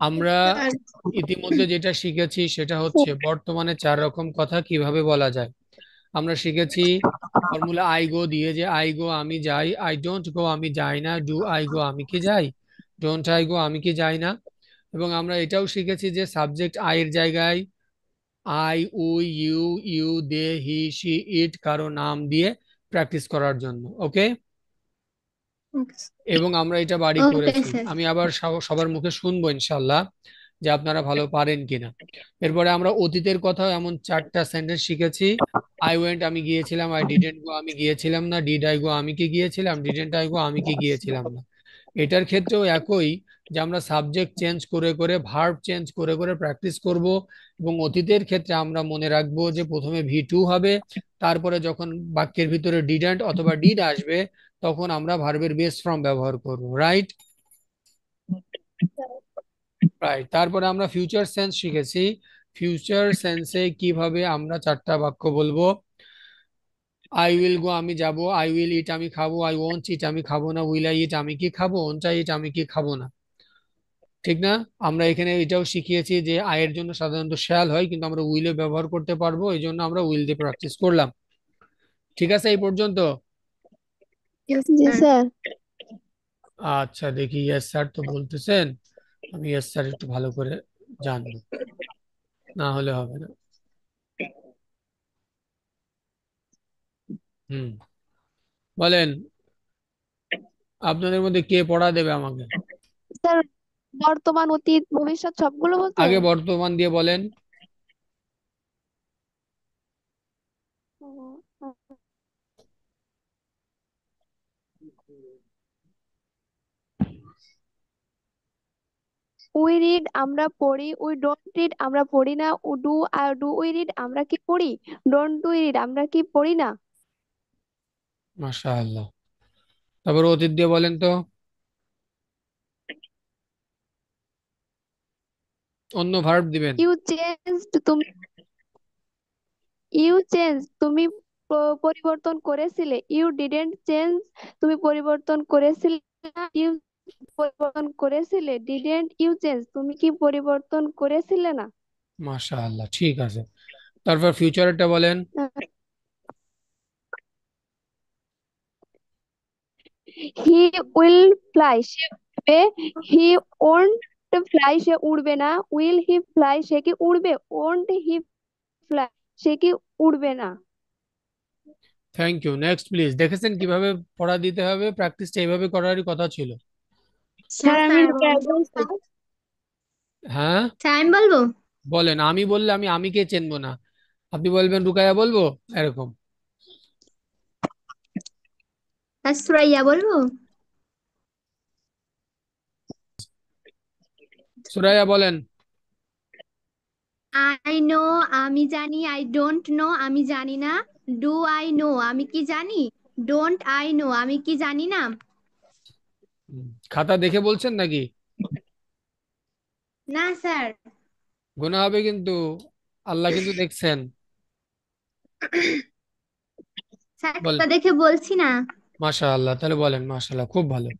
আমরা ইতিমধ্যে যেটা শিখেছি সেটা হচ্ছে বর্তমানে 4 রকম কথা কিভাবে বলা যায়। আমরা শিখেছি ফর্মুলা আই গো দিয়ে, যে আই গো আমি যাই, আই ডোন্ট গো আমি যাই না, ডু আই গো আমি কি যাই, ডোন্ট আই গো আমি কি যাই না। এবং আমরা এটাও শিখেছি যে সাবজেক্ট আই এর জায়গায় I, we, you, you, they, he, she, it কারো নাম দিয়ে প্র্যাকটিস করার জন্য। ওকে, এবং আমরা এটা বাড়ি ওকে করেছি। স্যার। আমি আবার সবার মুখে শুনবো ইনশাল্লাহ যে আপনারা ভালো পারেন কিনা। এরপরে আমরা অতীতের কথাও এমন 4টা সেন্টেন্স শিখেছি। আই ওয়েন্ট আমি গিয়েছিলাম, আই ডিডেন্ট গো আমি গিয়েছিলাম না, ডিড আই গো আমি কি গিয়েছিলাম, ডিডেন্ট আই গো আমি কি গিয়েছিলাম না। এটার ক্ষেত্রেও একই, যে আমরা সাবজেক্ট চেঞ্জ করে করে ভার্ব চেঞ্জ করে করে প্র্যাকটিস করব। এবং অতীতের ক্ষেত্রে আমরা মনে রাখবো যে প্রথমে ভি টু হবে, তারপরে যখন বাক্যের ভিতরে ডিডেন্ট অথবা ডিড আসবে তখন আমরা ভার্বের বেস ফর্ম ব্যবহার করব। Right, right. তারপরে আমরা ফিউচার সেন্স শিখেছি। ফিউচার সেন্সে কিভাবে আমরা 4টা বাক্য বলবো। আই উইল গো আমি যাব, আই উইল ইট আমি খাবো, আই ওয়ন্ট ইট আমি খাবো না, উইল আই ইট আমি কি খাবো, ওয়ন্ট আই ইট আমি কি খাবো না। ঠিক না? আমরা এখানে এটাও শিখিয়েছি যে আয়ের জন্য সাধারণত শ্যাল হয়, কিন্তু আমরা উইলে ব্যবহার করতে পারবো, এই জন্য আমরা উইল দিয়ে প্র্যাকটিস করলাম। ঠিক আছে এই পর্যন্ত? জি স্যার। আচ্ছা, দেখি ইয়েস স্যার তো বলতেছেন, আমি ইয়েস স্যার একটু ভালো করে জানবো, না হলে হবে না। হুম, বলেন, আপনাদের মধ্যে কে পড়া দেবে আমাকে? স্যার, বর্তমান অতীত ভবিষ্যৎ সবগুলো বলতে আগে হবে? বর্তমান দিয়ে বলেন। উই রিড আমরা পড়ি, উই ডোন্ট রিড আমরা পড়ি না, ডু উই রিড আমরা কি পড়ি, ডোন্ট উই রিড আমরা কি পড়ি না। মাশাআল্লাহ। তারপর অতীত দিয়ে বলেন তো, অন্য ভার্ব দিবেন। ইউ চেঞ্জ তুমি, ইউ চেঞ্জ তুমি পরিবর্তন করেছিলে, ইউ ডিডেন্ট চেঞ্জ তুমি পরিবর্তন করেছিলে না, ইউ পরিবর্তন করেছিলে, ডিডেন্ট ইউ চেঞ্জ তুমি কি পরিবর্তন করেছিলে না। মাশাআল্লাহ, ঠিক আছে। তারপর ফিউচারটা বলেন। হি উইল ফ্লাই সে উড়বে, হি ওন্ট ফ্লাই সে উড়বে না, উইল হি ফ্লাই সে কি উড়বে, ওন্ট হি ফ্লাই সে কি উড়বে না। Thank you, next please. দেখেছেন কিভাবে পড়া দিতে হবে, প্র্যাকটিসটা এইভাবে করারই কথা ছিল। স্যার আমি স্যার রুকায়া বলছি। হ্যাঁ, স্যার আমি বলবো। বলেন। আমি বললে আমি কে চিনবো না, আপনি বলবেন রুকায়া বলবো, এরকম। আর সুরাইয়া বলবো। সুরাইয়া বলেন। আই নো আমি জানি, আই ডোন্ট নো আমি জানি না, ডু আই নো আমি কি জানি, ডোন্ট আই নো আমি কি জানি না। খাতা দেখে বলছেন নাকি? না স্যার। গোনা হবে কিন্তু, আল্লাহ কিন্তু দেখছেন। স্যার বলেন। খাতা দেখে বলছি না। মাশাআল্লাহ, তাহলে বলেন। মাশাআল্লাহ, খুব ভালো।